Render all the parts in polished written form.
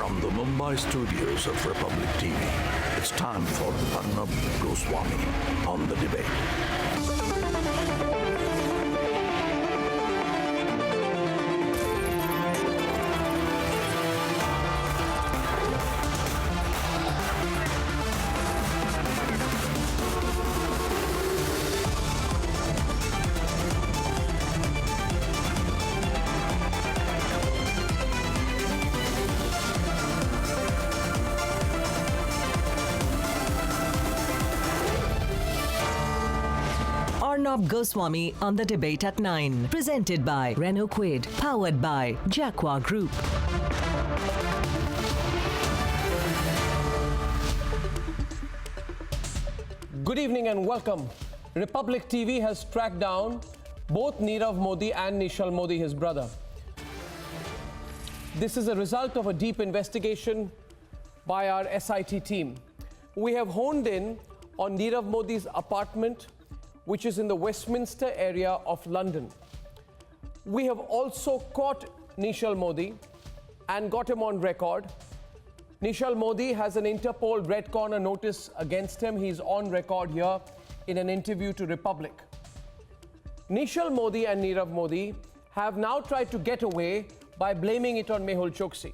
From the Mumbai studios of Republic TV, it's time for Arnab Goswami on the debate. Arnab Goswami on the debate at 9. Presented by Renault Quid. Powered by Jaguar Group. Good evening and welcome. Republic TV has tracked down both Nirav Modi and Neeshal Modi, his brother. This is a result of a deep investigation by our SIT team. We have honed in on Nirav Modi's apartment, which is in the Westminster area of London. We have also caught Neeshal Modi and got him on record. Neeshal Modi has an Interpol Red Corner notice against him. He's on record here in an interview to Republic. Neeshal Modi and Nirav Modi have now tried to get away by blaming it on Mehul Choksi.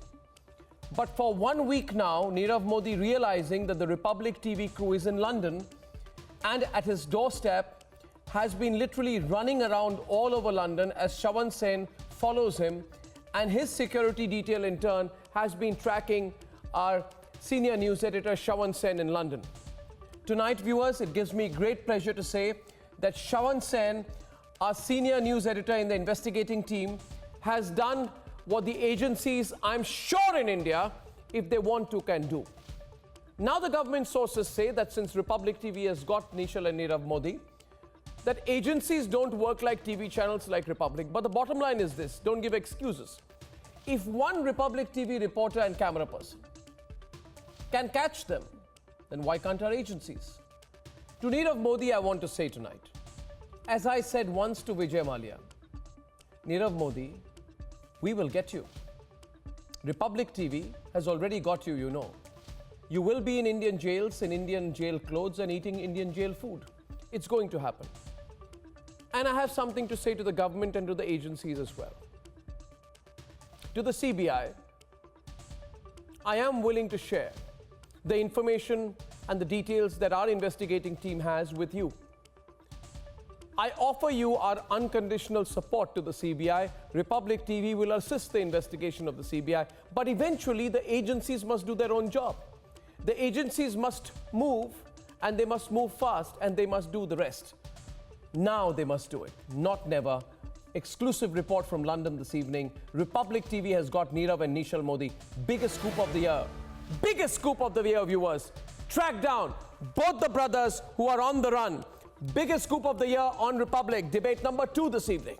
But for 1 week now, Nirav Modi, realizing that the Republic TV crew is in London and at his doorstep, has been literally running around all over London as Shawan Sen follows him, and his security detail in turn has been tracking our senior news editor Shawan Sen in London. Tonight, viewers, it gives me great pleasure to say that Shawan Sen, our senior news editor in the investigating team, has done what the agencies, I'm sure in India, if they want to, can do. Now the government sources say that since Republic TV has got Neeshal and Nirav Modi, that agencies don't work like TV channels like Republic. But the bottom line is this, don't give excuses. If one Republic TV reporter and camera person can catch them, then why can't our agencies? To Nirav Modi, I want to say tonight, as I said once to Vijay Mallya, Nirav Modi, we will get you. Republic TV has already got you, you know. You will be in Indian jails, in Indian jail clothes and eating Indian jail food. It's going to happen. And I have something to say to the government and to the agencies as well. To the CBI, I am willing to share the information and the details that our investigating team has with you. I offer you our unconditional support to the CBI. Republic TV will assist the investigation of the CBI, but eventually the agencies must do their own job. The agencies must move, and they must move fast, and they must do the rest. Now they must do it, not never. Exclusive report from London this evening. Republic TV has got Nirav and Neeshal Modi. Biggest scoop of the year. Biggest scoop of the year, viewers. Track down both the brothers who are on the run. Biggest scoop of the year on Republic. Debate number 2 this evening.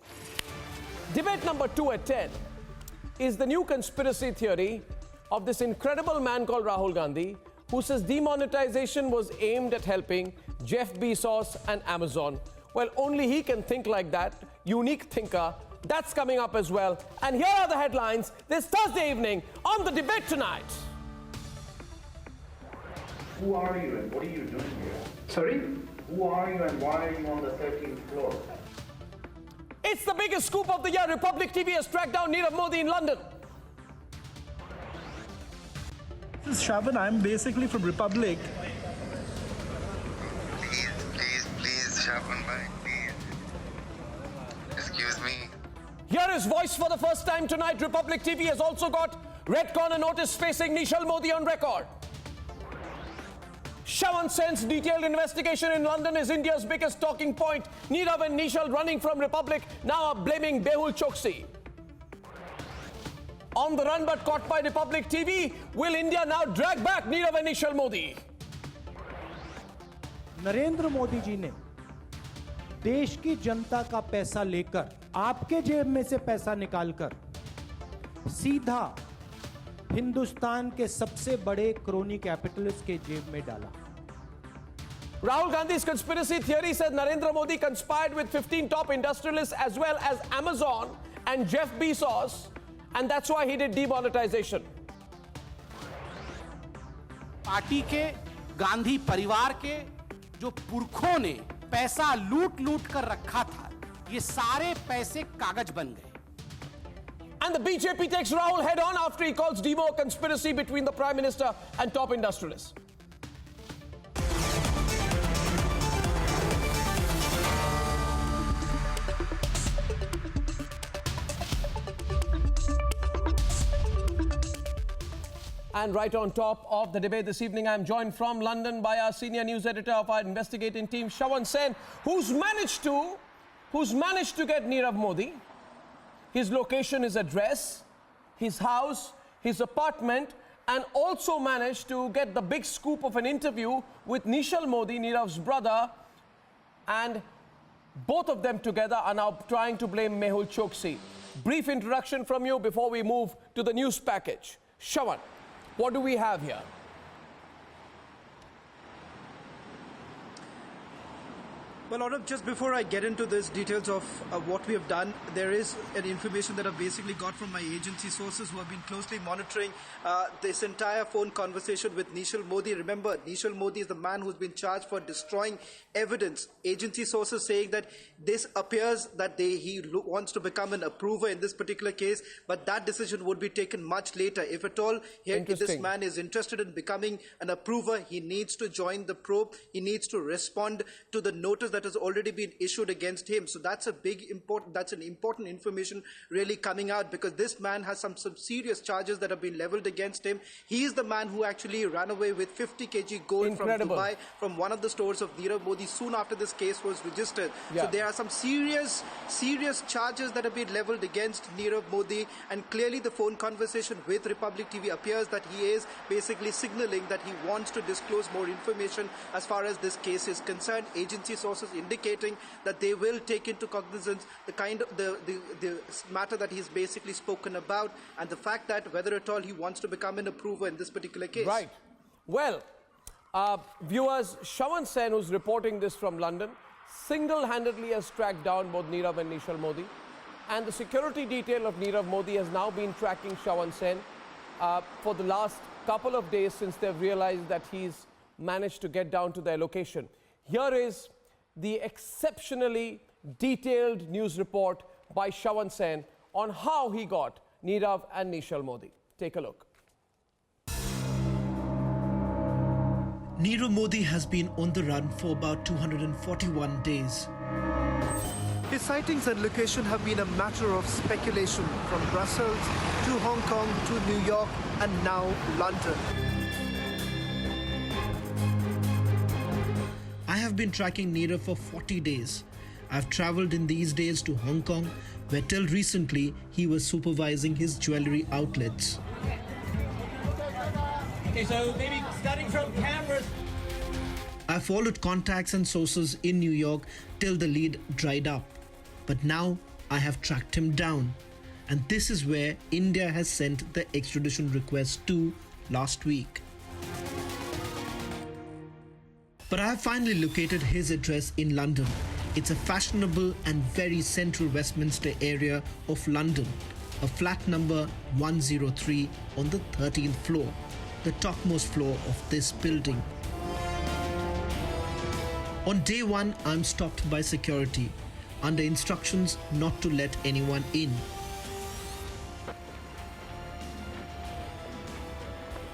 Debate number 2 at 10 is the new conspiracy theory of this incredible man called Rahul Gandhi, who says demonetization was aimed at helping Jeff Bezos and Amazon. Well, only he can think like that. Unique thinker. That's coming up as well. And here are the headlines this Thursday evening on the debate tonight. Who are you and what are you doing here? Sorry? Who are you and why are you on the 13th floor? It's the biggest scoop of the year. Republic TV has tracked down Nirav Modi in London. This is Shaban. I'm basically from Republic. Please, Shaban bhai, please. Excuse me. Here is voice for the first time tonight. Republic TV has also got Red Corner notice facing Neeshal Modi on record. Shawan Sen's detailed investigation in London is India's biggest talking point. Nirav and Neeshal running from Republic now are blaming Mehul Choksi. On the run but caught by Republic TV, will India now drag back Nirav and Neeshal Modi? Narendra Modi ji ने देश की जनता का पैसा लेकर आपके जेब में से पैसा निकालकर सीधा हिंदुस्तान के सबसे बड़े क्रोनी कैपिटलिस्ट के जेब में डाला। Rahul Gandhi's conspiracy theory says Narendra Modi conspired with 15 top industrialists as well as Amazon and Jeff Bezos, and that's why he did demonetization. Party के, गांधी परिवार के जो पुरखों ने पैसा लूट लूट कर रखा था, ये सारे पैसे कागज बन गए. And the BJP takes Rahul head on after he calls demo a conspiracy between the Prime Minister and top industrialists. And right on top of the debate this evening, I'm joined from London by our senior news editor of our investigating team, Shravan Sen, who's managed to get Nirav Modi, his location, his address, his house, his apartment, and also managed to get the big scoop of an interview with Neeshal Modi, Nirav's brother, and both of them together are now trying to blame Mehul Choksi. Brief introduction from you before we move to the news package. Shravan, what do we have here? Well, Arnab, just before I get into this details of what we have done, there is an information that I've basically got from my agency sources who have been closely monitoring this entire phone conversation with Neeshal Modi. Remember, Neeshal Modi is the man who's been charged for destroying evidence. Agency sources saying that this appears that he wants to become an approver in this particular case, but that decision would be taken much later. If at all if this man is interested in becoming an approver, he needs to join the probe. He needs to respond to the notice that has already been issued against him. So that's an important information really coming out, because this man has some serious charges that have been leveled against him. He is the man who actually ran away with 50 kg gold from Dubai, from one of the stores of Nirav Modi soon after this case was registered. Yeah. So there are some serious charges that have been leveled against Nirav Modi, and clearly the phone conversation with Republic TV appears that he is basically signaling that he wants to disclose more information as far as this case is concerned. Agency sources indicating that they will take into cognizance the matter that he's basically spoken about, and the fact that whether at all he wants to become an approver in this particular case. Right. Well, viewers, Shravan Sen, who's reporting this from London, single-handedly has tracked down both Nirav and Neeshal Modi, and the security detail of Nirav Modi has now been tracking Shravan Sen for the last couple of days since they've realized that he's managed to get down to their location. Here is the exceptionally detailed news report by Shravan Sen on how he got Nirav and Neeshal Modi. Take a look. Nirav Modi has been on the run for about 241 days. His sightings and location have been a matter of speculation, from Brussels to Hong Kong to New York and now London. I have been tracking Nirav for 40 days. I've traveled in these days to Hong Kong, where till recently he was supervising his jewelry outlets. Okay, so maybe starting from cameras. I followed contacts and sources in New York till the lead dried up. But now I have tracked him down. And this is where India has sent the extradition request to last week. But I have finally located his address in London. It's a fashionable and very central Westminster area of London, a flat number 103 on the 13th floor, the topmost floor of this building. On day one, I'm stopped by security, under instructions not to let anyone in.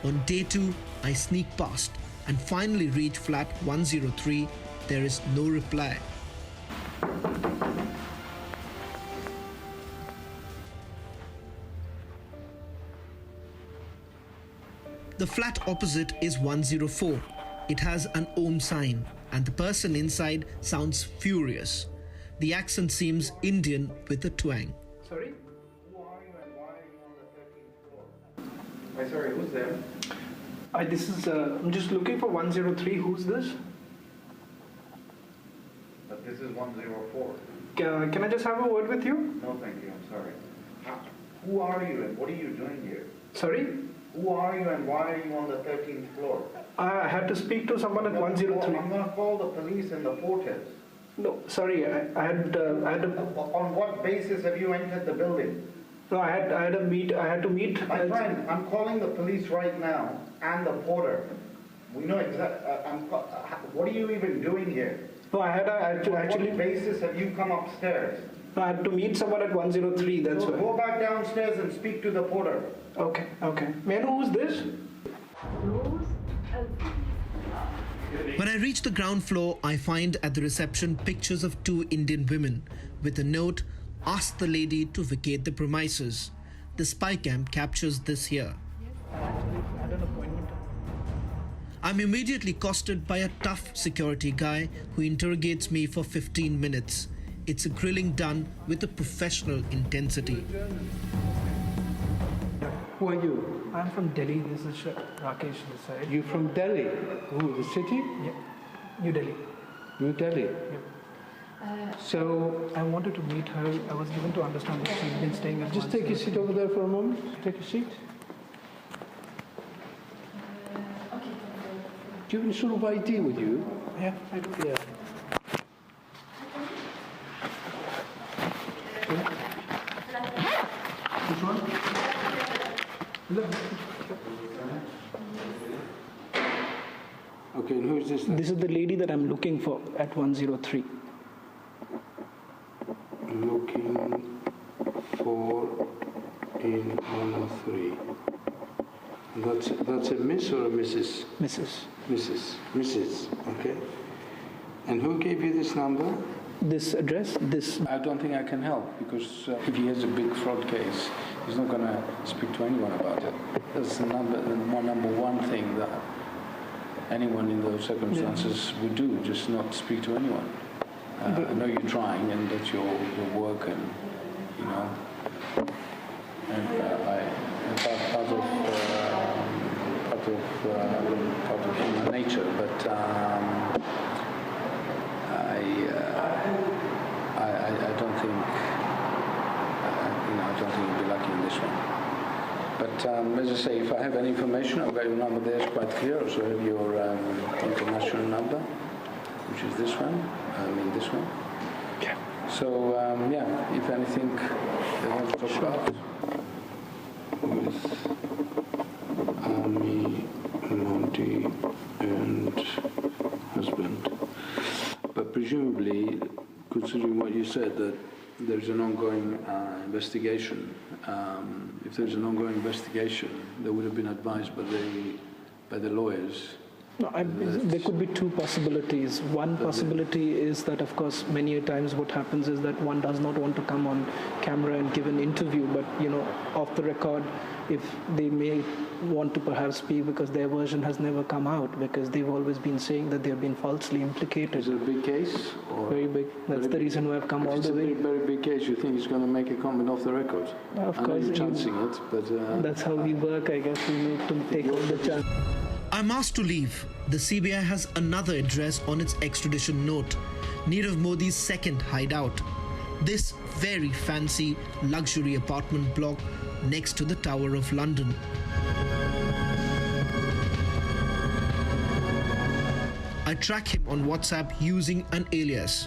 On day two, I sneak past and finally reach flat 103. There is no reply. The flat opposite is 104. It has an Om sign, and the person inside sounds furious. The accent seems Indian with a twang. Sorry? Who are you and why are you on the 13th floor? I'm sorry, who's there? I'm just looking for 103. Who's this? But this is 104. Can I just have a word with you? No, thank you, I'm sorry. Who are you and what are you doing here? Sorry? Who are you and why are you on the 13th floor? I had to speak to someone at 103. I'm going to call the police in the Fortes. No, sorry, I had to... On what basis have you entered the building? No, I had to meet... My friend, I'm calling the police right now and the porter. We know exactly. What are you even doing here? No, I had What basis have you come upstairs? I had to meet someone at 103. That's why. Go back downstairs and speak to the porter. Okay. May I know who's this? When I reach the ground floor, I find at the reception pictures of 2 Indian women with a note, "Ask the lady to vacate the premises." The spy cam captures this here. I'm immediately accosted by a tough security guy who interrogates me for 15 minutes. It's a grilling done with a professional intensity. Who are you? I'm from Delhi. This is Rakesh this side. You from Delhi? Who? The city? Yeah. New Delhi. New Delhi. Yep. So I wanted to meet her. I was given to understand that she's been staying at. just take a seat over there for a moment. Take a seat. Do you have any sort of ID with you? Yeah, I do. Yeah. Which one? Look. Okay, and who is this then? This is the lady that I'm looking for at 103. Looking for in 103. That's a miss or a Mrs.? Mrs. Okay. And who gave you this number? This address, this. I don't think I can help because if he has a big fraud case, he's not going to speak to anyone about it. That's the number one thing that anyone in those circumstances would do, just not speak to anyone. I know you're trying and that's your work and, you know, and part of human nature, but I don't think, I don't think you'll be lucky in this one. But as I say, if I have any information, I've got your number there, it's quite clear. Also have your international number, which is this one, this one. Okay. So, if anything they want to talk about with Army, Monty, and husband. But presumably, considering what you said, that there's an ongoing investigation, if there's an ongoing investigation, they would have been advised by the lawyers. No, there could be 2 possibilities. One possibility is that, of course, many times what happens is that one does not want to come on camera and give an interview, but, off the record, if they may want to perhaps speak because their version has never come out, because they've always been saying that they've been falsely implicated. Is it a big case? Or very big. That's the reason why I've come all the way. It's a very big case. You think he's going to make a comment off the record? Of course. I know you're chancing it, but... that's how we work, I guess. We need to take all the chance. I'm asked to leave. The CBI has another address on its extradition note, Nirav Modi's second hideout. This very fancy luxury apartment block next to the Tower of London. I track him on WhatsApp using an alias.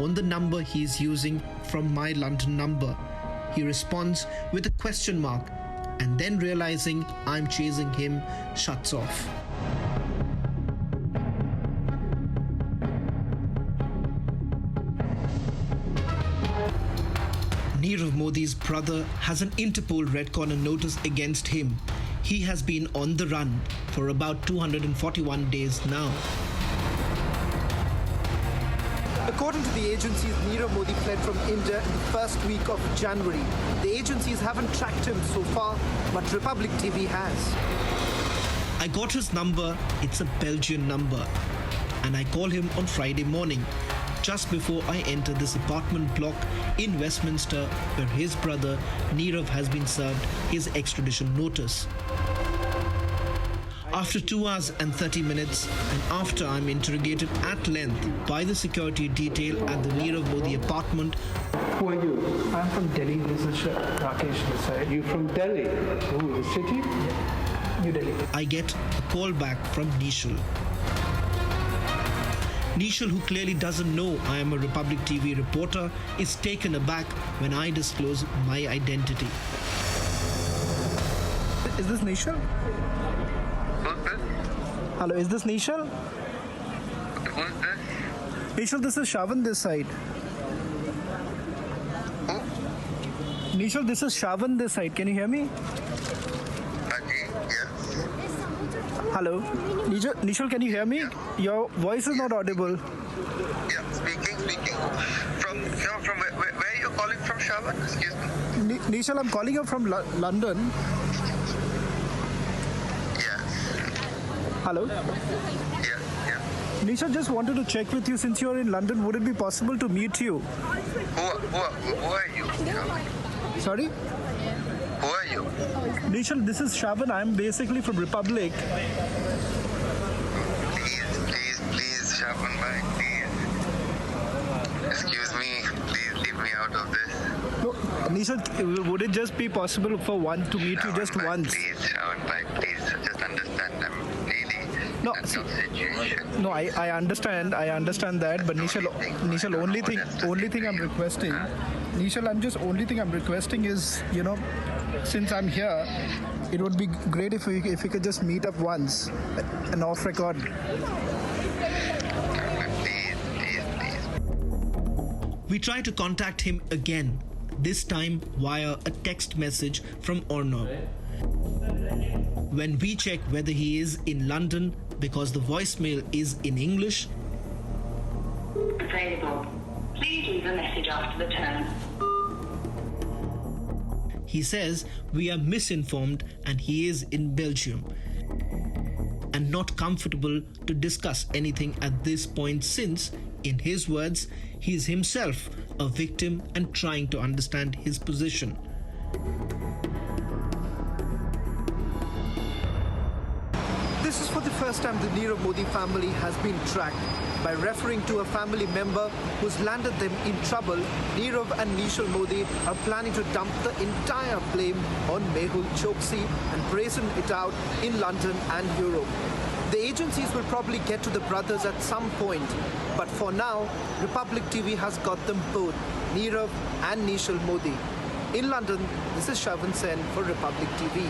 On the number he is using from my London number, he responds with a question mark, and then realizing I'm chasing him, shuts off. Nirav Modi's brother has an Interpol Red Corner notice against him. He has been on the run for about 241 days now. According to the agencies, Nirav Modi fled from India in the first week of January. The agencies haven't tracked him so far, but Republic TV has. I got his number, it's a Belgian number, and I call him on Friday morning, just before I enter this apartment block in Westminster, where his brother Nirav has been served his extradition notice. After 2 hours and 30 minutes, and after I'm interrogated at length by the security detail at the Nirav Modi apartment. Who are you? I'm from Delhi. This is Rakesh this side. You from Delhi? Who, the city? Yeah. New Delhi. I get a call back from Neeshal. Neeshal, who clearly doesn't know I am a Republic TV reporter, is taken aback when I disclose my identity. Is this Neeshal? Hello, is this Neeshal? Who's this? Neeshal, this is Shavan this side. Neeshal, this is Shavan this side. Can you hear me? Okay, yes. Hello. Neeshal, can you hear me? Your voice is not audible. Yeah, speaking. From where are you calling from, Shavan? Excuse me. Neeshal, I'm calling you from London. Yes. Hello. Yeah. Neeshal, just wanted to check with you, since you're in London, would it be possible to meet you? Who are you? Shavan? Sorry? Who are you? Neeshal, this is Shavan. I'm basically from Republic. Please, Shavan bhai, please. Excuse me, please leave me out of this. No, Neeshal, would it just be possible for one to meet you just once? Please, Shavan bhai, please, just understand I'm really No, in some situation. No, I understand that, but Neeshal, only thing I'm requesting, Neeshal, only thing I'm requesting is, since I'm here, it would be great if we could just meet up once, and off record. Please. We try to contact him again, this time via a text message from Arnab. When we check whether he is in London, because the voicemail is in English, available. Please leave a message after the tone. he says we are misinformed and he is in Belgium and not comfortable to discuss anything at this point since, in his words, he is himself a victim and trying to understand his position. This is for the first time the Nirav Modi family has been tracked. By referring to a family member who's landed them in trouble, Nirav and Neeshal Modi are planning to dump the entire blame on Mehul Choksi and brazen it out in London and Europe. The agencies will probably get to the brothers at some point, but for now, Republic TV has got them both, Nirav and Neeshal Modi. In London, this is Shavan Sen for Republic TV.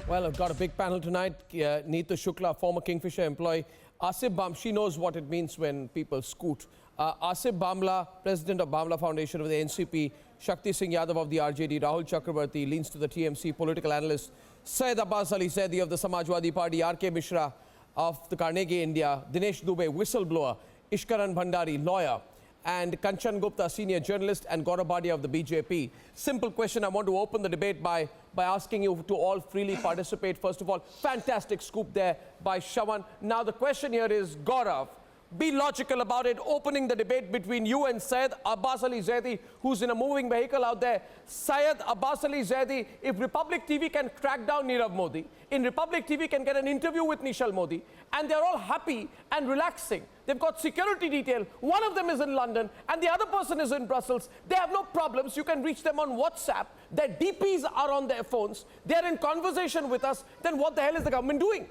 Well, I've got a big panel tonight. Neeta Shukla, former Kingfisher employee. Asif Bam, she knows what it means when people scoot. Asif Bamla, president of Bamla Foundation of the NCP. Shakti Singh Yadav of the RJD. Rahul Chakrabarti leans to the TMC. Political analyst. Syed Abbas Ali Zaidi of the Samajwadi Party. R.K. Mishra of the Carnegie India. Dinesh Dubey, whistleblower. Ishkaran Bhandari, lawyer. And Kanchan Gupta, senior journalist, and Gaurav Bhatia of the BJP. Simple question. I want to open the debate by asking you to all freely participate. First of all, fantastic scoop there by Shavan. Now the question here is, Gaurav, be logical about it, opening the debate between you and Syed Abbas Ali Zaidi, who's in a moving vehicle out there. Syed Abbas Ali Zaidi, if Republic TV can track down Nirav Modi, in Republic TV can get an interview with Neeshal Modi, and they're all happy and relaxing. They've got security detail. One of them is in London, and the other person is in Brussels. They have no problems. You can reach them on WhatsApp. Their DPs are on their phones. They're in conversation with us. Then what the hell is the government doing?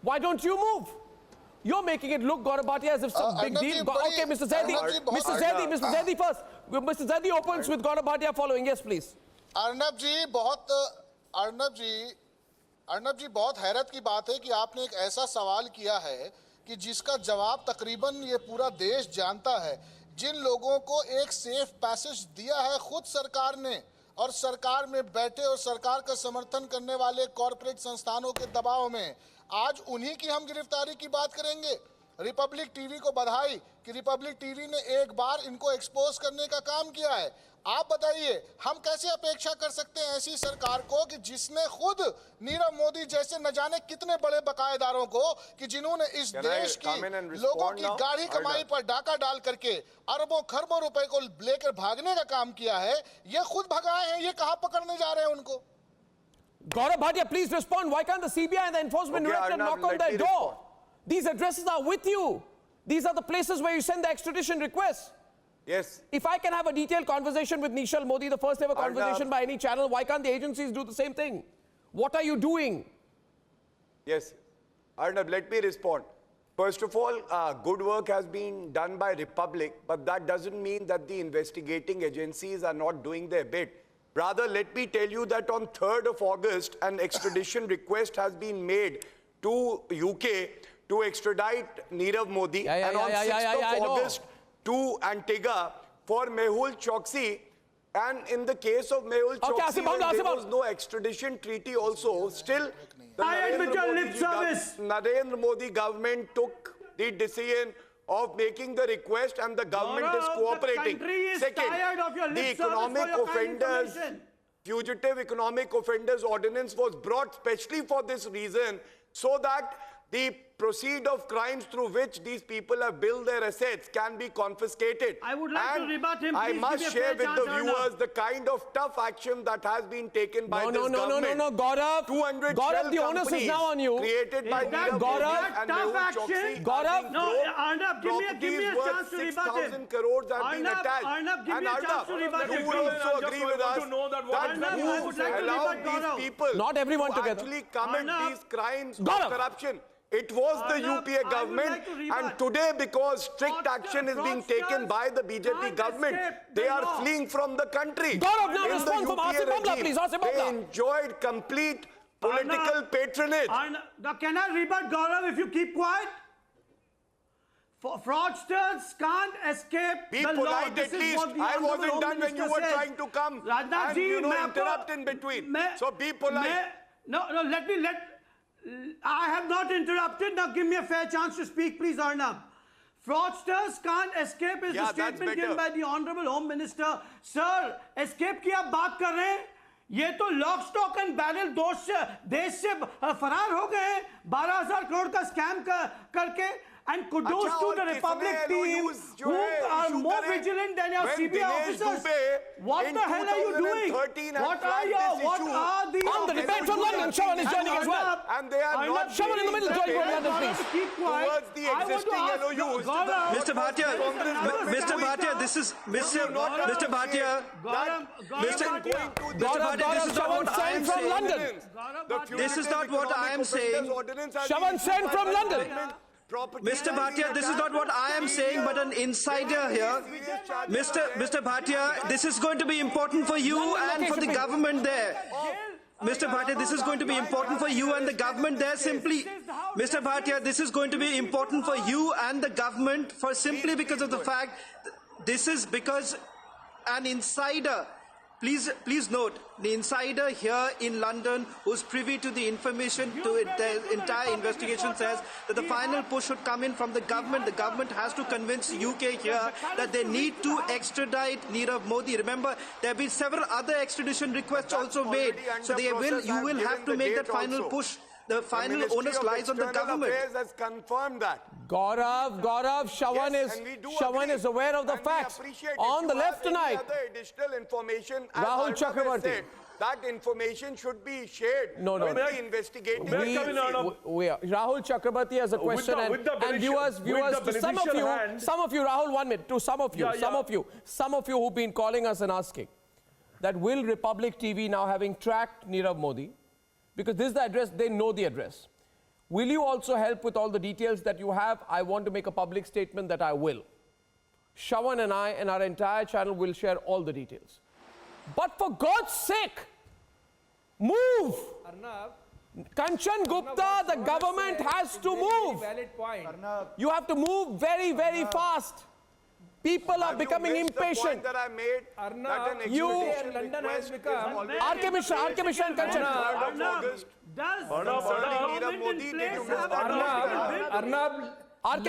Why don't you move? You're making it look, Gaurav Bhatia, as if some big deal. Okay, Mr. Zaidi. Mr. Zaidi first. Mr. Zaidi opens with Gaurav Bhatia following. Yes, please. Arnab जी बहुत हैरत की बात है कि आपने एक ऐसा सवाल किया है कि जिसका जवाब तकरीबन ये पूरा देश जानता है। जिन लोगों को एक सेफ पैसेज दिया है खुद सरकार ने, और सरकार में बैठे और सरकार का समर्थन करने वाले कॉरपोरेट संस्थानों के दबाव में, आज उन्हीं की हम गिरफ्तारी की बात करेंगे। रिपब्लिक टीवी को बधाई कि रिपब्लिक टीवी ने एक बार इनको एक्सपोज करने का काम किया है। आप बताइए, हम कैसे अपेक्षा कर सकते हैं ऐसी सरकार को कि जिसने खुद नीरव मोदी जैसे न जाने कितने बड़े बकायेदारों को, कि जिन्होंने इस देश की लोगों की गाढ़ी कमाई पर डाका डाल करके अरबों खरबों रुपए को लेकर भागने का काम किया है, ये खुद भगाए हैं, ये कहां पकड़ने जा रहे हैं उनको? Gaurav Bhatia, please respond. Why can't the CBI and the Enforcement Directorate knock on their door? These addresses are with you. These are the places where you send the extradition requests. Yes. If I can have a detailed conversation with Neeshal Modi, the first ever conversation by any channel, why can't the agencies do the same thing? What are you doing? Yes. Arnab, let me respond. First of all, good work has been done by Republic, but that doesn't mean that the investigating agencies are not doing their bit. Rather, let me tell you that on 3rd of August, an extradition request has been made to UK to extradite Nirav Modi, and on 6th of August to Antigua for Mehul Choksi. And in the case of Mehul Choksi, there was no extradition treaty also. Still, the Narendra Modi government took the decision of making the request, and the government is cooperating. Second, the economic offenders, Fugitive Economic Offenders Ordinance was brought specially for this reason, so that the proceed of crimes through which these people have built their assets can be confiscated. I would like to rebut him. I must share with the viewers the kind of tough action that has been taken by this government. No, Gaurav. 200 Gaurav, the onus is now on you. Created by Gaurav, and Mehul Choksi. Gaurav, no, Arnab, give me a chance to rebut him. 6,000 crores have been attached. Arnab, give me a chance to rebut him. You will also agree with us that who allowed these people not everyone to together. actually commit these crimes of corruption. It was the UPA government, and today, because strict action is being taken by the BJP government, they are fleeing from the country. Gaurav, now respond from Asif Bamla, please. They enjoyed complete political patronage. Can I rebut Gaurav if you keep quiet? Fraudsters can't escape the law. Polite at least. I wasn't done when you were trying to come and interrupt in between. So be polite. No, I have not interrupted. Now give me a fair chance to speak, please, Arnab. Fraudsters can't escape is the statement given by the Honorable Home Minister. Sir, escape की आप बात कर रहे हैं? ये तो lock, stock and barrel देश से फरार हो गए हैं 12,000 करोड़ का स्कैम करके. And kudos to the Republic team who are more vigilant than your CBI officers. What the hell are you doing? What are the... On the debate from London, Shawan is joining as well. And they are not... Shawan in the middle, joining from London, please. Towards the existing LOUs. Mr. Bhatia, this is... Mr. Bhatia, this is not what I am saying. This is not what I am saying. Shawan sent from London. Mr. Bhatia, this is not what I am saying, but an insider here. Mr. Bhatia, this is going to be important for you and for the government there. Mr. Bhatia, this is going to be important for you and the government there simply. Mr. Bhatia, this is going to be important for you and the government simply because of the fact this is because an insider. Please note, the insider here in London who's privy to the information to the entire investigation says that the final push should come in from the government. The government has to convince UK here that they need to extradite Nirav Modi. Remember, there have been several other extradition requests also made. So you will have to make that final push. The final onus lies on the government. Has confirmed that. Gaurav, Shawan is aware of the facts. On the left tonight, additional information, Rahul Chakrabarti. That information should be shared with the investigating. Rahul Chakrabarti has a question, and viewers, to some of you, Rahul, 1 minute, to some of you who've been calling us and asking that will Republic TV now having tracked Nirav Modi, because this is the address, they know the address. Will you also help with all the details that you have? I want to make a public statement that I will. Shawan and I and our entire channel will share all the details. But for God's sake, move! Arnab, Kanchan Gupta, the government has to move. Valid point. You have to move very, very fast. People are becoming impatient. That I made, Arnab, London has become... RK Mishra and Kanchan. Arnab, UK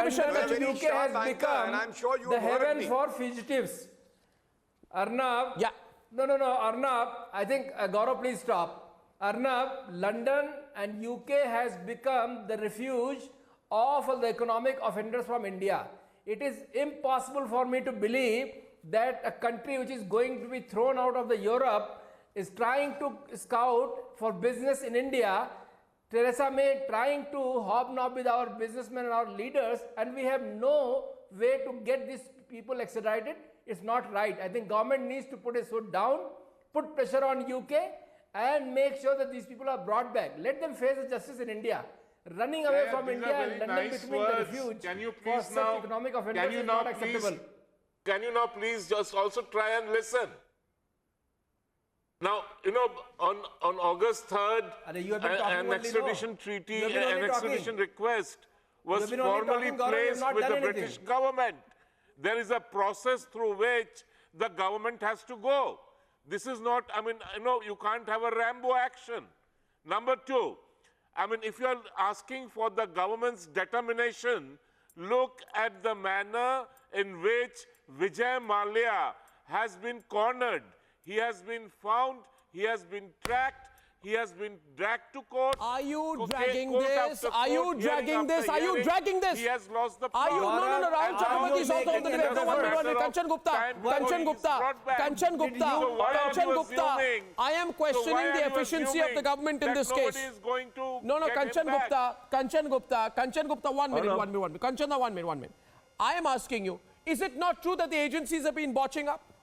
has become the heaven for fugitives. Arnab, Arnab, I think, Gaurav, please stop. Arnab, London and UK has become the refuge of the economic offenders from India. It is impossible for me to believe that a country which is going to be thrown out of the Europe is trying to scout for business in India. Theresa May trying to hobnob with our businessmen and our leaders, and we have no way to get these people extradited. It's not right. I think government needs to put its foot down, put pressure on UK and make sure that these people are brought back. Let them face the justice in India. running away from India and London becoming the refuge for such economic offenders is not acceptable. Can you now please just also try and listen? Now, you know, on August 3rd, an extradition treaty, an extradition request was formally placed with the British government. There is a process through which the government has to go. This is not, I mean, you know, you can't have a Rambo action. Number two, I mean, if you are asking for the government's determination, look at the manner in which Vijay Mallya has been cornered. He has been found, he has been tracked, he has been dragged to court. Are you dragging this? Are you dragging this? Are you dragging this? He has lost the Are you? No, Rahul Chakravarti is also on the debate. No, 1 minute. Kanchan Gupta. I am questioning the efficiency of the government in this case. No, Kanchan Gupta. 1 minute. Kanchan, 1 minute. I am asking you, is it not true that the agencies have been botching up?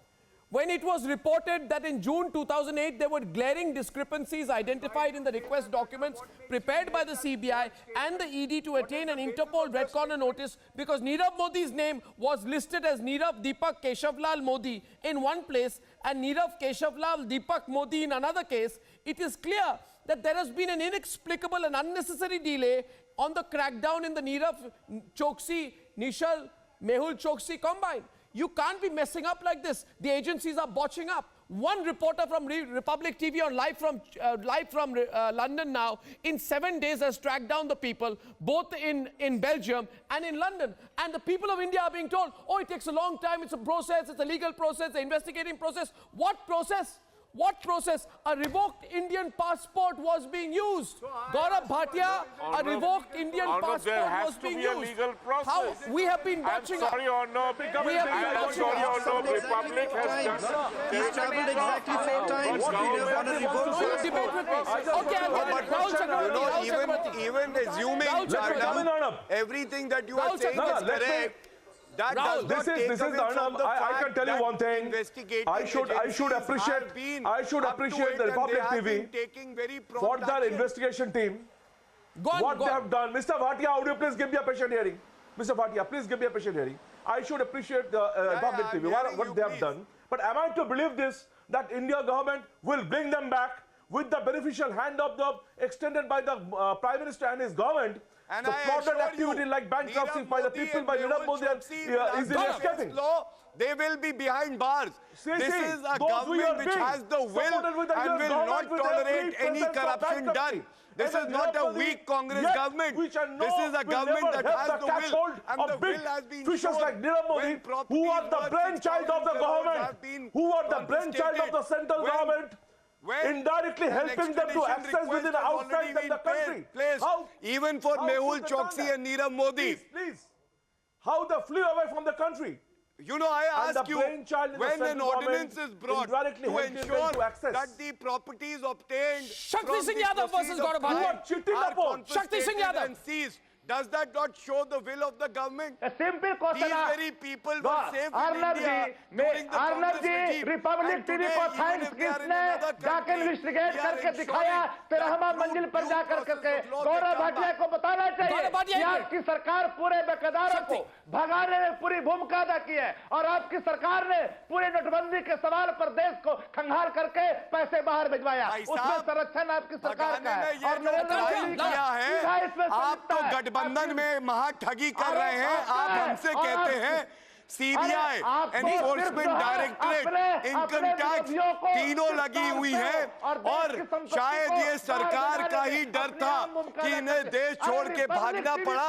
When it was reported that in June 2008 there were glaring discrepancies identified in the request documents prepared by the CBI and the ED to attain an Interpol Red Corner notice because Nirav Modi's name was listed as Nirav Deepak Keshavlal Modi in one place and Nirav Keshavlal Deepak Modi in another case, it is clear that there has been an inexplicable and unnecessary delay on the crackdown in the Nirav Choksi, Neeshal, Mehul Choksi combine. You can't be messing up like this. The agencies are botching up. One reporter from Republic TV on live from London now, in 7 days has tracked down the people, both in Belgium and in London. And the people of India are being told, oh, it takes a long time, it's a process, it's a legal process, an investigating process. What process? What process? A revoked Indian passport was being used. Gaurav Bhatia, a revoked Indian passport was being used. How? We have been watching. I'm sorry, Arnab. We have been watching. Republic has done. He's traveled exactly 4 times. Debate with me. Okay, I'll get it. Even assuming everything that you are saying is correct. That Rahul, this is Arnab. I can tell you one thing. I should appreciate the Republic TV for their investigation team. What they have done. Mr. Bhatia, would you please give me a patient hearing? Mr. Bhatia, please give me a patient hearing. I should appreciate the Republic TV, what they have done. But am I to believe this, that India government will bring them back with the beneficial hand of the extended by the Prime Minister and his government? And the fraudulent activity like bankruptcy by the people, by Nirav Modi is escaping. They will be behind bars. This is a government which has the will and will not tolerate any corruption done. This is not a weak Congress government. This is a government that has the will and the will has been officials like Nirav Modi, who are the brainchild of the government, who are the brainchild of the central government, indirectly helping them to access within and outside the country. How? Even for Mehul Choksi and Nirav Modi. Please. How they flew away from the country. You know, I ask you, when an ordinance is brought to ensure that the properties obtained Shakti Singh Yadav versus Gaurav Bhatia are confiscated and seized, does that not show the will of the government? A simple question. These very people were saved in India during the Congress regime. Republic TV को thanks किसने जाकर investigate करके दिखाया 13वां मंजिल पर जाकर करके गौरव भाटिया को बताना चाहिए कि आपकी सरकार पूरे बेकदारों को भगाने में पूरी भूमिका अदा की है और आपकी सरकार ने पूरे नोटबंदी के सवाल पर देश को खंगाल करके पैसे बाहर भिजवाया उसमें संरक्षण आपकी सरकार का है और नरेंद्र मोदी किया है आप तो गठबंधन में महाठगी कर रहे हैं आप हमसे कहते हैं CBI enforcement directorate income tax तीनों लगी हुई है और शायद ये सरकार का ही डर था कि इन्हें देश छोड़ के भागना पड़ा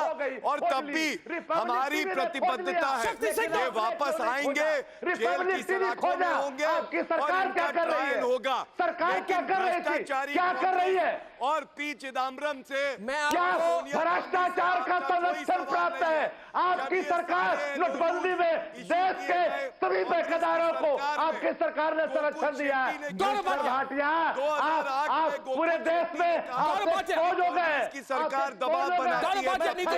और तब भी हमारी प्रतिबद्धता है ये वापस आएंगे जेल की सलाखों में होंगे और इनका ट्रायल होगा लेकिन भ्रष्टाचारी कर रही है और पी चिदम्बरम से भ्रष्टाचार का संरक्षण प्राप्त है आपकी सरकार नोटबंदी में देश के सभी बेकदारों को आपकी सरकार ने संरक्षण दिया है गौरव भाटिया आप पूरे देश में फौज हो गए सरकार दबाव बनाती है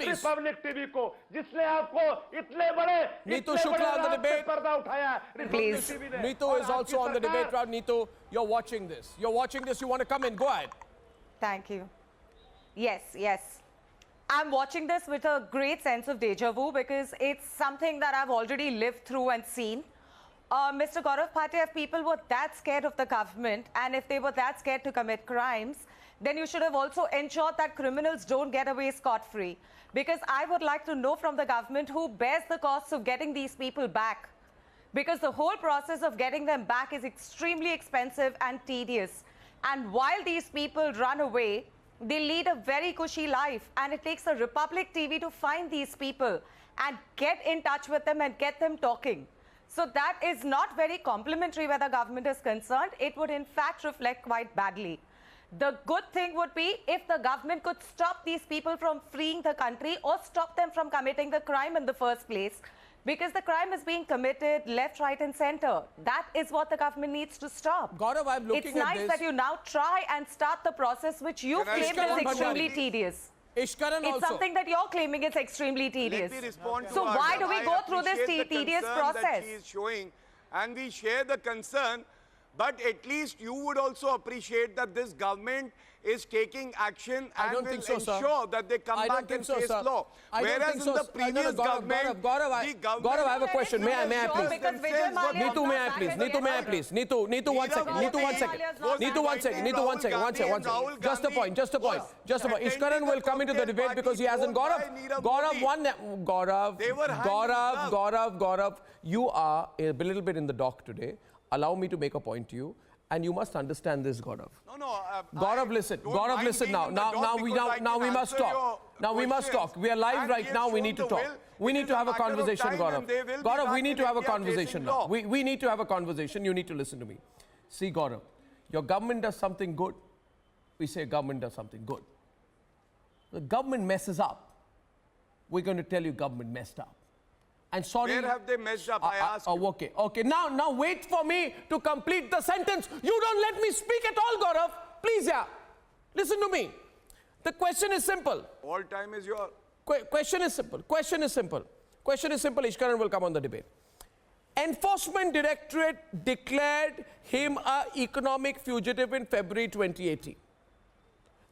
रिपब्लिक टीवी को जिसने आपको इतने बड़े पर्दा उठाया Neetu is also on the debate round. Neetu, you're watching this. You want to come in. Go ahead. Thank you. Yes, yes. I'm watching this with a great sense of deja vu because it's something that I've already lived through and seen. Mr. Gaurav Bhatia, if people were that scared of the government and if they were that scared to commit crimes, then you should have also ensured that criminals don't get away scot-free. Because I would like to know from the government who bears the costs of getting these people back. Because the whole process of getting them back is extremely expensive and tedious. And while these people run away, they lead a very cushy life, and it takes a Republic TV to find these people and get in touch with them and get them talking. So that is not very complimentary where the government is concerned. It would in fact reflect quite badly. The good thing would be if the government could stop these people from fleeing the country or stop them from committing the crime in the first place. Because the crime is being committed left, right and center. That is what the government needs to stop. Gaurav, I'm looking it's nice at this. that you now try and start the process which you claim is extremely tedious. Ishkaran it's something that you're claiming is extremely tedious. Let me respond to so Arnab. why do we go through this tedious process? That she is showing, and we share the concern, but at least you would also appreciate that this government is taking action and will ensure that they come back and face law. Whereas in the previous government, Gaurav, I have a question. May I please? Neetu, may I please? Neetu, 1 second. Neetu, 1 second. Just a point. Ishkaran will come into the debate because he hasn't. Gaurav, you are a little bit in the dock today. Allow me to make a point to you. And you must understand this, Gaurav. Gaurav, listen. Gaurav, listen now. Now we must talk. Now we must talk. We are live right now. We need to talk. We need to have a conversation, Gaurav. Gaurav, we need to have a conversation now. We need to have a conversation. You need to listen to me. See, Gaurav, your government does something good. We say government does something good. The government messes up. We're going to tell you government messed up. And sorry. Where have they messed up? I asked you. Okay. Now wait for me to complete the sentence. You don't let me speak at all, Gaurav. Please, yeah. Listen to me. The question is simple. All time is your... Question is simple. Ishkaran will come on the debate. Enforcement Directorate declared him an economic fugitive in February 2018.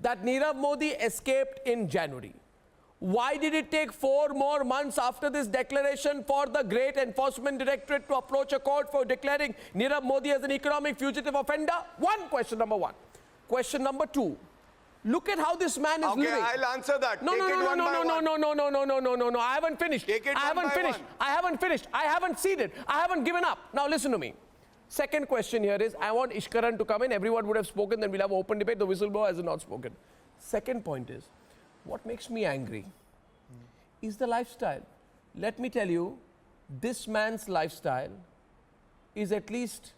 That Nirav Modi escaped in January. Why did it take 4 more months after this declaration for the great Enforcement Directorate to approach a court for declaring Nirav Modi as an economic fugitive offender? Question number 1. Question number 2. Look at how this man is living. Okay, I'll answer that. No. I haven't finished. I haven't ceded. I haven't given up. Now listen to me. Second question here is, I want Ishkaran to come in. Everyone would have spoken, then we'll have open debate. The whistleblower has not spoken. Second point is, what makes me angry is the lifestyle. Let me tell you, this man's lifestyle is at least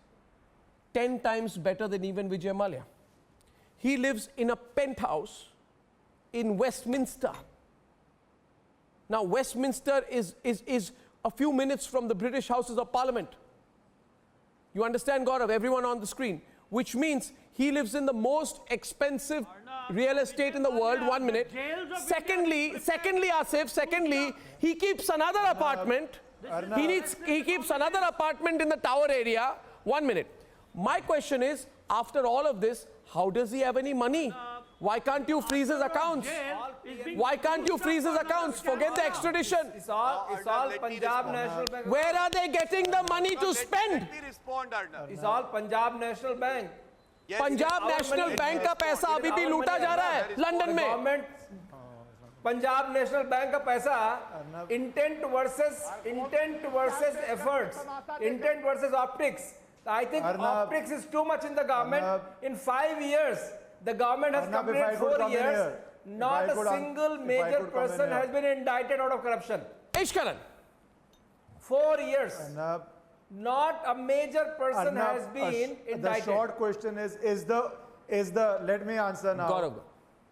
10 times better than even Vijay Mallya. He lives in a penthouse in Westminster. Now, Westminster is a few minutes from the British Houses of Parliament. You understand, Gaurav, everyone on the screen, which means he lives in the most expensive real estate in the world. 1 minute. Secondly, Asif, he keeps another apartment. He keeps another apartment in the Tower area. 1 minute. My question is, after all of this, how does he have any money? Why can't you freeze his accounts? Why can't you freeze his accounts? Forget the extradition. It's all Punjab National Bank. Where are they getting the money to spend? Let me respond, Arnab. It's all Punjab National Bank. Punjab national bank का पैसा अभी भी लूटा जा रहा है London में. Punjab national bank का पैसा intent versus efforts, intent versus optics. I think optics is too much in the government. In 5 years, the government has completed 4 years. Not a single major person has been indicted out of corruption. Ishkaran. 4 years. Not a major person has been indicted. The short question is the let me answer now. Gaurav.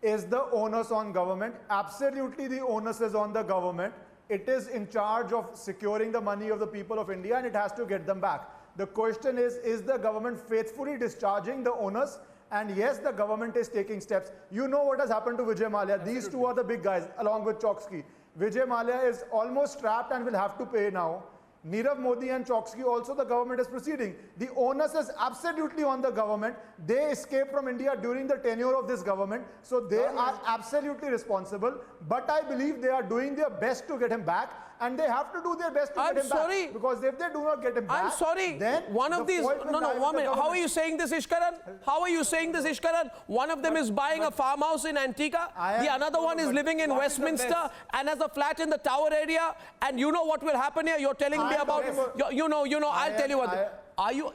Is the onus on government? Absolutely the onus is on the government. It is in charge of securing the money of the people of India and it has to get them back. The question is the government faithfully discharging the onus? And yes, the government is taking steps. You know what has happened to Vijay Mallya. These two are the big guys along with Choksky. Vijay Mallya is almost trapped and will have to pay now. Nirav Modi and Chokshi, also the government is proceeding. The onus is absolutely on the government. They escaped from India during the tenure of this government, so they are absolutely responsible. But I believe they are doing their best to get him back, and they have to do their best to get him back. Because if they do not get him back, I'm sorry. then one of these. No, 1 minute. How are you saying this, Ishkaran? How are you saying this, Ishkaran? One of them is buying a farmhouse in Antigua. The another one is living in Westminster and has a flat in the Tower area. And you know what will happen here? You're telling me about. You know. I'll tell you what.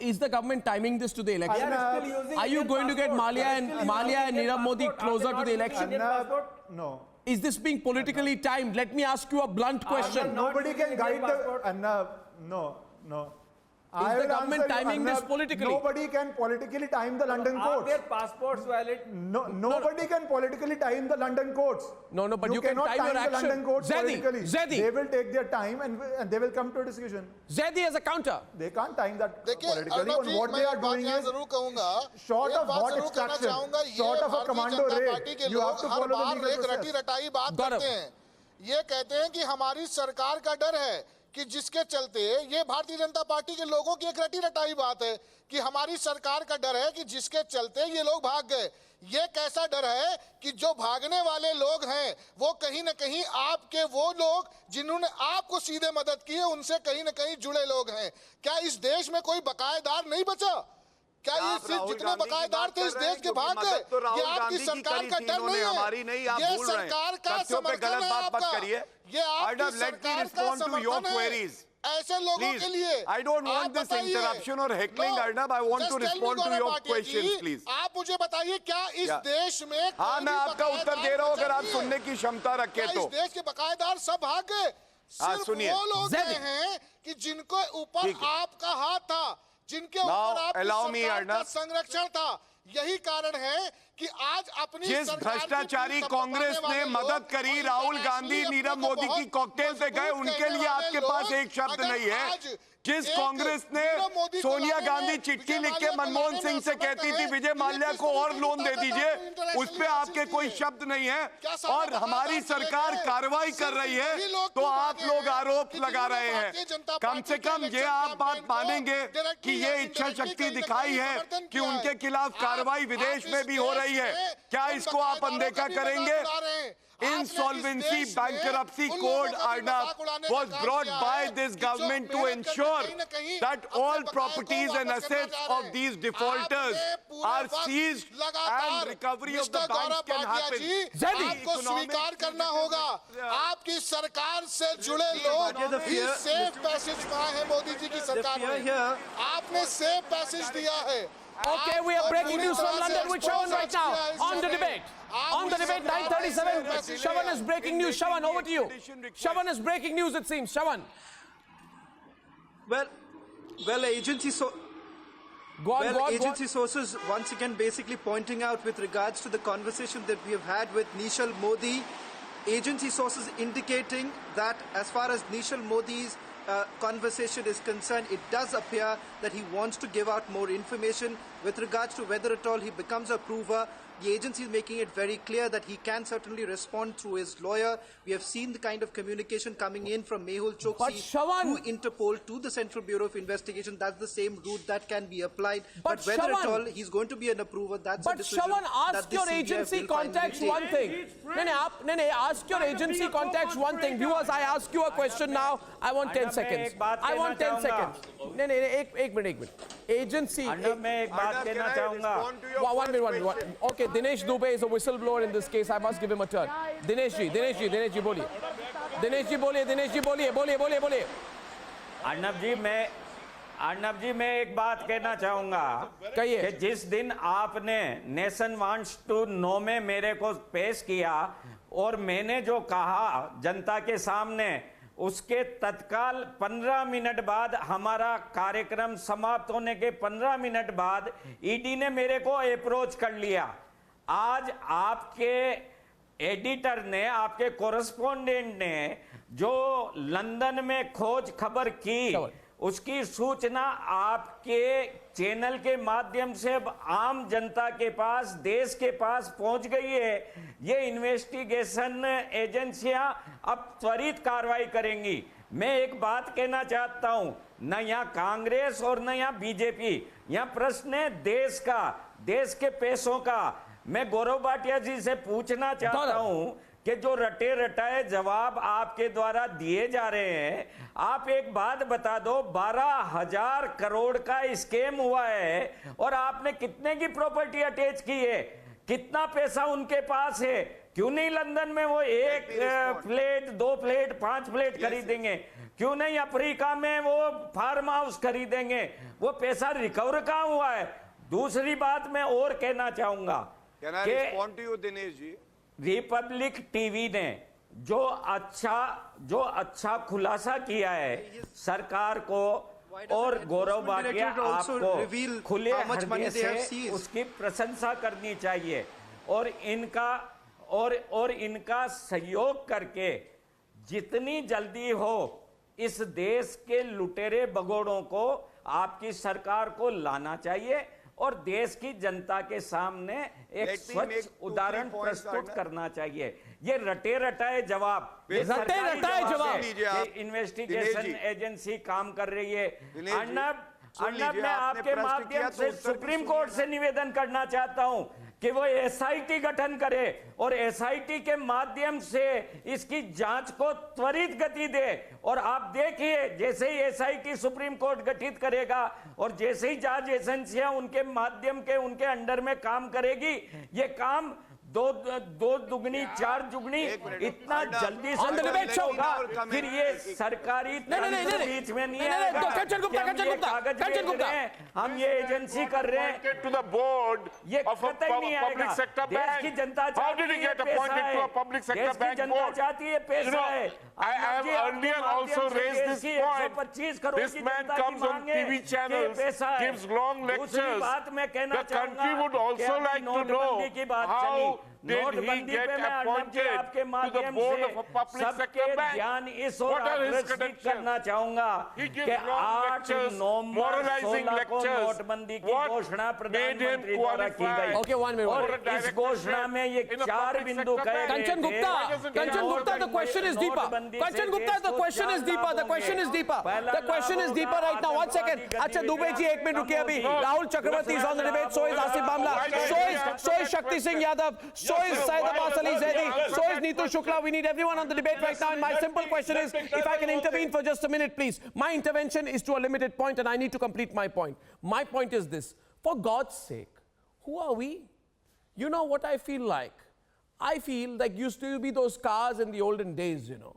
Is the government timing this to the election? Are you going to get Malia and Nirav Modi closer to the election? No. Is this being politically timed? Let me ask you a blunt question. Nobody can guide the... no. Is the government timing this politically? Nobody can politically time the London courts. Are their passports valid? No, nobody can politically time the London courts. No, but you can time your action. The London courts Zedi. They will take their time and they will come to a decision. Zedi as a counter. They can't time that politically. What they are doing is, short of hot extraction, short of a commando raid, you have to follow the legal process. ये कहते हैं कि हमारी सरकार का डर है कि जिसके चलते ये भारतीय जनता पार्टी के लोगों की एक रटी रटाई बात है कि हमारी सरकार का डर है कि जिसके चलते ये लोग भाग गए। ये कैसा डर है कि जो भागने वाले लोग हैं वो कहीं न कहीं आपके वो लोग जिन्होंने आपको सीधे मदद की है उनसे कहीं न कहीं जुड़े लोग हैं। क्या इस देश में कोई बकायेदार नहीं बचा? क्या ये सिर्फ जितने बकायेदार थे इस देश के भाग गए? ये आपकी सरकार का डर नहीं है, ये सरकार का समर्थन है आपका, ये आपकी सरकार का समर्थन है ऐसे लोगों के लिए। I don't want this interruption or heckling, Arnab. I want to respond to your questions, please. आप मुझे बताइए क्या इस देश में हाँ मैं आपका उत्तर दे रहा हूँ अगर आप सुनने की क्षमता रखें तो। इस देश के बकायेदार सब भाग गए, सिर्फ वो लोग हैं कि जिनको ऊपर आपका हाथ था, जिनके ऊपर आपकी सरकार का संरक्षण था। यही कारण है कि आज अपनी जिस भ्रष्टाचारी कांग्रेस ने मदद करी राहुल गांधी नीरव मोदी की कॉकटेल पे गए उनके लिए आपके पास एक शब्द नहीं है। जिस कांग्रेस ने सोनिया गांधी चिट्ठी लिख के मनमोहन सिंह से कहती थी विजय माल्या को और लोन दे दीजिए, उस पे आपके कोई शब्द नहीं है और हमारी सरकार कार्रवाई कर रही है तो आप लोग आरोप लगा रहे हैं। कम से कम ये आप बात मानेंगे कि ये इच्छा शक्ति दिखाई है कि उनके खिलाफ कार्रवाई विदेश में भी हो रही है। क्या इसको आप अनदेखा करेंगे? Insolvency bankruptcy code, Arnab, was brought by this government to ensure that all properties and assets of these defaulters are seized and recovery of the banks can happen. आपको स्वीकार करना होगा, आपकी सरकार से जुड़े लोग इस सेफ पैसेज में आए हैं मोदी जी की सरकार में, आपने सेफ पैसेज दिया है। Okay, we are breaking news from London with Shawan right now on the debate. On the debate, 9:37. Shawan is breaking news. Shawan, over to you. Shawan is breaking news, it seems. Shawan. Well, agency sources once again basically pointing out with regards to the conversation that we have had with Neeshal Modi. Agency sources indicating that as far as Neeshal Modi's conversation is concerned, it does appear that he wants to give out more information with regards to whether at all he becomes a approver. The agency is making it very clear that he can certainly respond through his lawyer. We have seen the kind of communication coming in from Mehul Choksi to Interpol to the Central Bureau of Investigation. That's the same route that can be applied. But whether at all he's going to be an approver, that's a decision. But Shawan, ask your agency contacts one thing. Ask your agency contacts one thing. Viewers, I ask you a question now. I want 10 seconds. I want 10 seconds. एक minute. Agency. मैं एक बात कहना चाहूँगा. 1 minute. Okay, Dinesh Dubey is a whistleblower in this case. I must give him a turn. Dinesh ji, बोलिए. Dinesh ji, बोलिए. अर्नब जी मैं एक बात कहना चाहूँगा कि जिस दिन आपने नेशन वांट्स टू नो में मेरे को पेश किया और मैंने जो कहा जनता के सामने, उसके तत्काल 15 मिनट बाद, हमारा कार्यक्रम समाप्त होने के 15 मिनट बाद ईडी ने मेरे को अप्रोच कर लिया। आज आपके एडिटर ने, आपके कोरेस्पोंडेंट ने जो लंदन में खोज खबर की, उसकी सूचना आपके चैनल के माध्यम से अब आम जनता के पास, देश के पास पहुंच गई है। ये इन्वेस्टिगेशन एजेंसियां अब त्वरित कार्रवाई करेंगी। मैं एक बात कहना चाहता हूं, न यहाँ कांग्रेस और न यहाँ बीजेपी, यहाँ प्रश्न है देश का, देश के पैसों का। मैं गौरव भाटिया जी से पूछना चाहता हूं कि जो रटे रटाए जवाब आपके द्वारा दिए जा रहे हैं, आप एक बात बता दो, 12,000 करोड़ का स्कैम हुआ है और आपने कितने की प्रॉपर्टी अटैच की है, कितना पैसा उनके पास है? क्यों नहीं लंदन में वो 1 फ्लैट, 2 फ्लैट, 5 फ्लैट खरीदेंगे? क्यों नहीं अफ्रीका में वो फार्म हाउस खरीदेंगे? वो पैसा रिकवर कहां हुआ है? दूसरी बात मैं और कहना चाहूंगा कि दिनेश जी, रिपब्लिक टीवी ने जो अच्छा खुलासा किया है सरकार को, और गौरव भाटिया आपको खुले हृदय से उसकी प्रशंसा करनी चाहिए और इनका सहयोग करके जितनी जल्दी हो इस देश के लुटेरे बगोड़ों को आपकी सरकार को लाना चाहिए और देश की जनता के सामने एक स्वच्छ उदाहरण प्रस्तुत करना चाहिए। ये रटे रटाए जवाब, इन्वेस्टिगेशन एजेंसी काम कर रही है। अर्नब, मैं आपके माध्यम से सुप्रीम कोर्ट से निवेदन करना चाहता हूं कि वो एसआईटी गठन करे और एसआईटी के माध्यम से इसकी जांच को त्वरित गति दे। और आप देखिए, जैसे ही एसआईटी सुप्रीम कोर्ट गठित करेगा और जैसे ही जांच एजेंसियां उनके माध्यम के उनके अंडर में काम करेगी, ये काम दो दुगनी 4 जुगनी इतना जल्दी से होगा। फिर ये सरकारी बीच में नहीं आएगा। हम ये एजेंसी कर रहे हैं टू द बोर्ड, ये कतई नहीं आएगा। देश की जनता चाहती है पैसा है, देश की जनता चाहती है पैसा है। I have earlier also raised this point. This man comes on TV channels, gives long lectures. The country would also like to know how did he get appointed to the board of a public sector bank? What are his credentials? He gives long lectures, moralizing lectures. What made him qualified? Okay, 1 minute. और इस घोषणा में ये 4 बिंदु कहे गए थे। Kanchan Gupta, the question is deeper. Kanchan Gupta, the question is deeper. The question is deeper. The question is deeper right now. 1 second. अच्छा दुबे जी 1 मिनट रुकिए अभी। Rahul Chakravarti is on the debate. So is Asif Bamla. So is Shakti Singh Yadav. So is Syed Abbas Ali Zaidi. So is Neetu Shukla. We need everyone on the debate right now. And my simple question is, if I can intervene for just a minute, please. My intervention is to a limited point, and I need to complete my point. My point is this: for God's sake, who are we? You know what I feel like? I feel like used to be those cars in the olden days, you know.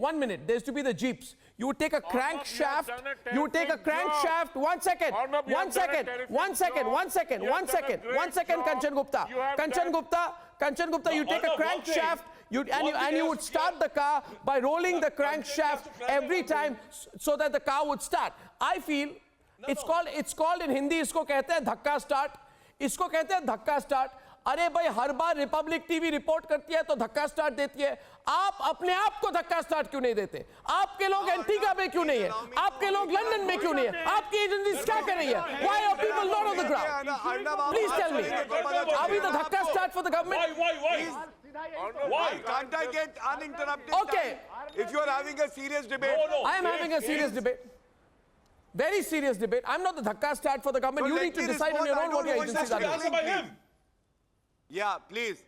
1 minute, there used to be the Jeeps. You would take a crankshaft, you would take a crankshaft, 1 second, 1 second, 1 second, 1 second, 1 second, 1 second, Kanchan Gupta, you take a crankshaft, and you would start the car by rolling the crankshaft every time so that the car would start. I feel it's called in Hindi, isko kehte hain dhakka start. इसको कहते हैं धक्का start. अरे भाई, हर बार Republic TV report करती है तो धक्का स्टार्ट देती है। आप अपने आप को धक्का स्टार्ट क्यों नहीं देते? आपके लोग एंटीगा में क्यों नहीं है? आपके लोग लंदन में क्यों नहीं है? आपकी एजेंसी क्या कर रही है? Why are people not on the ground? Please tell me. Are we the धक्का start for the government? Why can't I get uninterrupted? Okay. If you are having a serious debate. I am having a serious debate. Very serious debate. I'm not the dhakka start for the government. You need to decide on your own what your agencies are doing. Yeah, please.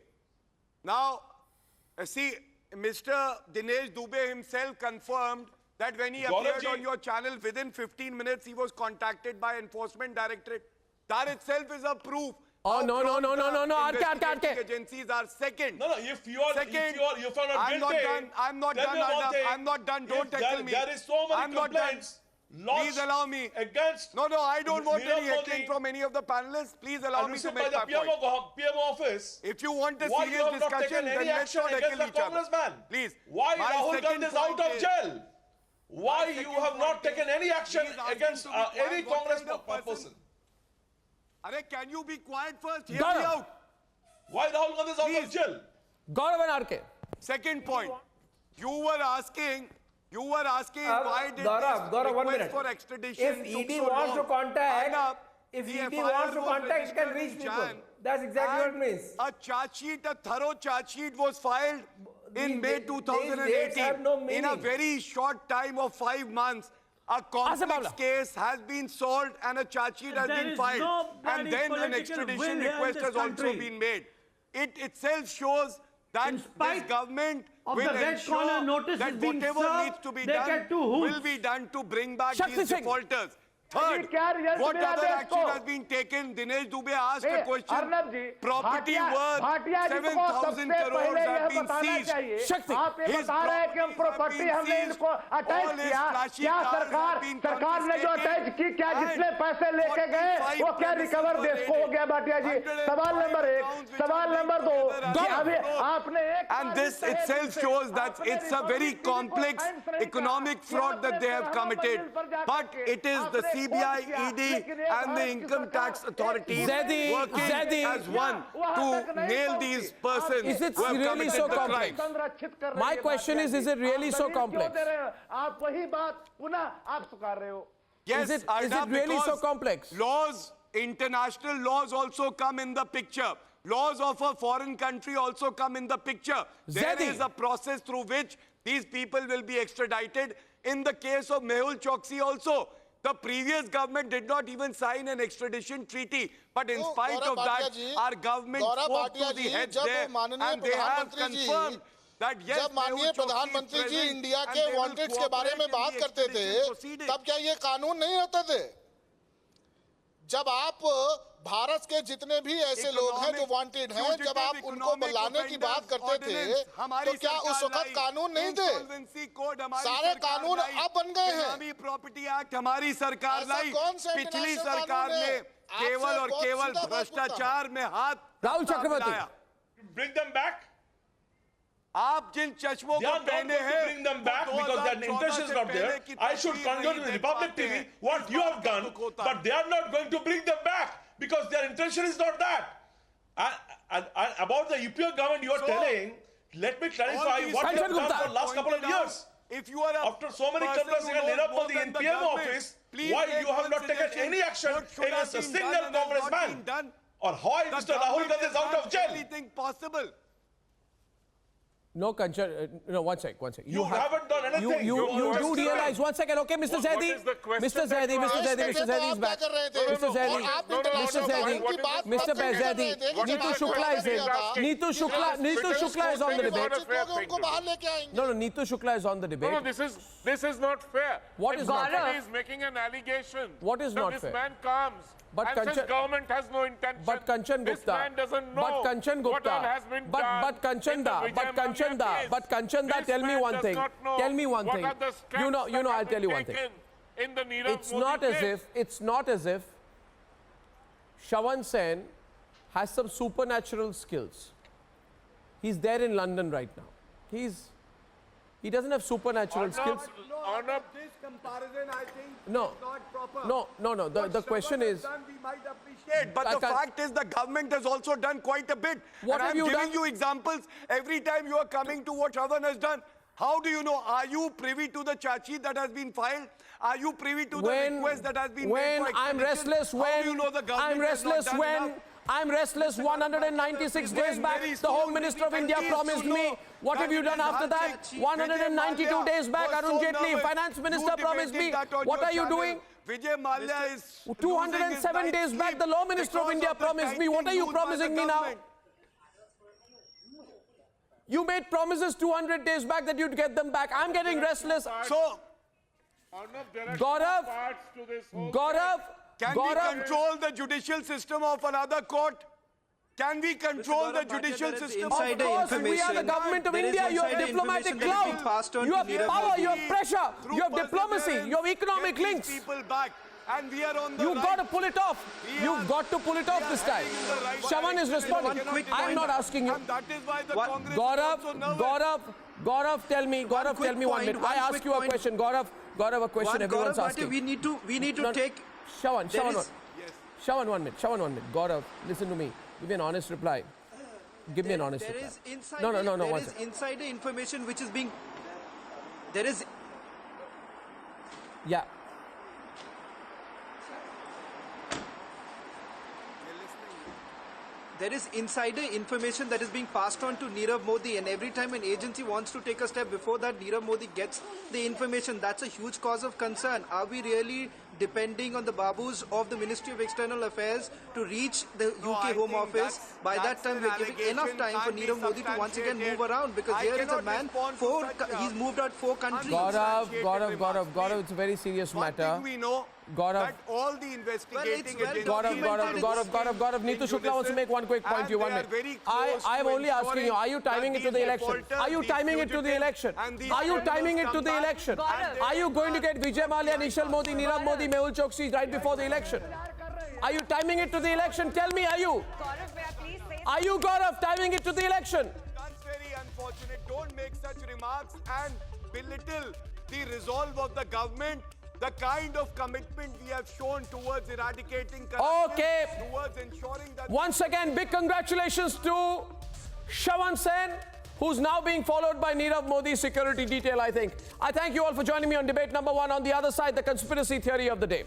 Now, see, Mr. Dinesh Dubey himself confirmed that when he appeared on your channel, within 15 minutes, he was contacted by Enforcement Directorate. That itself is a proof. Oh, no. Investigating agencies are second. No, if you are not guilty, I'm not done. Don't tackle me. There is so many complaints. Please allow me. Against No, I don't want any heckling from any of the panelists. Please allow me to make my point. PM office. If you want a serious discussion, then let's not heckle each other. Please. Why Rahul Gandhi is out of jail? Why you have not taken any action against any Congress person? Can you be quiet first? Hear me out. Why Rahul Gandhi is out of jail? Gaurav and RK. Second point. You were asking why did Gaurav, this 1 minute. for extradition If ED wants to contact, it can reach people. That's exactly what it means. A thorough charge sheet was filed. in May 2018, in a very short time of 5 months, a complex case has been solved and a charge sheet has been filed. And then an extradition request has also been made. It itself shows that this government will ensure that whatever needs to be done will be done to bring back these defaulters. Third, what other action has been taken? Dinesh Dubey asked a question. Property worth 7,000 crores have been seized. His property have been seized. All his flashy cars have been confiscated. क्या जितने पैसे लेके गए वो क्या recover देश को हो गया भाटिया जी? सवाल नंबर 1, सवाल नंबर 2, अभी आपने and this itself shows that it's a very complex economic fraud that they have committed. But it is the CBI, ED and the income tax authorities working as one to nail these persons. Is it who have really so committed the complex? crimes. My question is it really so complex? आप वही बात पुनः आप स्वीकार रहे हो. Yes, is it really so complex? Laws, international laws also come in the picture. Laws of a foreign country also come in the picture. There is a process through which these people will be extradited. In the case of Mehul Choksi also, the previous government did not even sign an extradition treaty. But in spite of that, our government spoke to the heads there and they have confirmed that yes, जब माननीय प्रधानमंत्री जी India के वांटेड्स के बारे में बात करते थे, तब क्या ये कानून नहीं होते थे? जब आप भारत के जितने भी ऐसे लोग हैं जो वांटेड हैं, जब आप उनको बुलाने की बात करते थे, तो क्या उस वक्त कानून नहीं थे? सारे कानून अब बन गए हैं. प्रॉपर्टी एक्ट हमारी सरकार लाई, पिछली सरकार ने केवल और केवल भ्रष्टाचार में हाथ राहुल चक्रवर्ती. Bring them back. आप जिन चश्मों को पहने हैं, bring them back because their intention is not there. I should convey to the Republic TV what you have done, but they are not going to bring them back because their intention is not that. And about the UPA government you are telling, let me clarify what you have done for the last couple of years. If you are after so many cameras in Nirav Modi in PM office, why you have not taken any action against a single congressman? Or why Mr. Rahul Gandhi is out of jail? Anything possible. No, Kanchan, no, one sec. You haven't done anything. You do realize, one second, okay, Mr. Zaidi? Mr. Zaidi is back. Mr. Zaidi, Neetu Shukla is on the debate. No, Neetu Shukla is on the debate. No, this is not fair. What is not fair? He is making an allegation. What is not fair? This man comes. But and says government has no intention. But Kanchan Gupta. This man doesn't know what all has been done. But Kanchanda, tell me one thing. Tell me one thing. You know, I'll tell you one thing. It's not as if Shravan Sen has some supernatural skills. He's there in London right now. He doesn't have supernatural skills. Arnab, this comparison, I think, is not proper. No. The question is, we might appreciate, but the fact is the government has also done quite a bit. What have you done? I'm giving you examples every time you are coming to what Shravan has done. How do you know? Are you privy to the charge sheet that has been filed? Are you privy to the request that has been made for I'm restless How do you know the government I'm restless has not done enough? I'm restless 196 days back. The Home Minister of India promised me. What have you done after that? 192 days back, Arun Jaitley, Finance Minister promised me. What are you doing? 207 days back, the Law Minister of India promised me. What are you promising me now? You made promises 200 days back that you'd get them back. I'm getting restless. So, Gaurav, can we control the judicial system of another court? Can we control the judicial system? Of course, we are the government of India. You have diplomatic clout. You have power, you have pressure, you have diplomacy, you have economic links. And we are on the You've got to pull it off. You've got to pull it off this time. Shravan is responding. I'm not asking you. Gaurav, tell me 1 minute. I ask you a question. Gaurav, a question everyone's asking. We need to take... Shravan, 1 minute. Gaurav, listen to me. Give me an honest reply. Give me an honest reply. No. There is insider information which is being... There is... Yeah. there is insider information that is being passed on to Nirav Modi, and every time an agency wants to take a step before that, Nirav Modi gets the information. That's a huge cause of concern. Are we really depending on the babus of the Ministry of External Affairs to reach the UK Home Office? By that time, we're giving enough time for Nirav Modi to once again move around, because here is a man, he's moved out 4 countries. Gaurav, it's a very serious matter. One thing we know, Gaurav. that all the investigating agencies... Gaurav, Neetu Shukla wants to make one quick point to you. 1 minute. I am only asking you, are you timing it to the election? Are you timing it to the election? Are you timing it to the election? Are you going to get Vijay Mallya, Neeshal Modi, Nirav Modi, Mehul Choksi right before the election? Are you timing it to the election? Tell me, are you? Are you, Gaurav, timing it to the election? That's very unfortunate. Don't make such remarks and belittle the resolve of the government, the kind of commitment we have shown towards eradicating corruption, towards ensuring that... Once again, big congratulations to Shawan Sen, who's now being followed by Nirav Modi's security detail, I think. I thank you all for joining me on debate number 1. On the other side, the conspiracy theory of the day.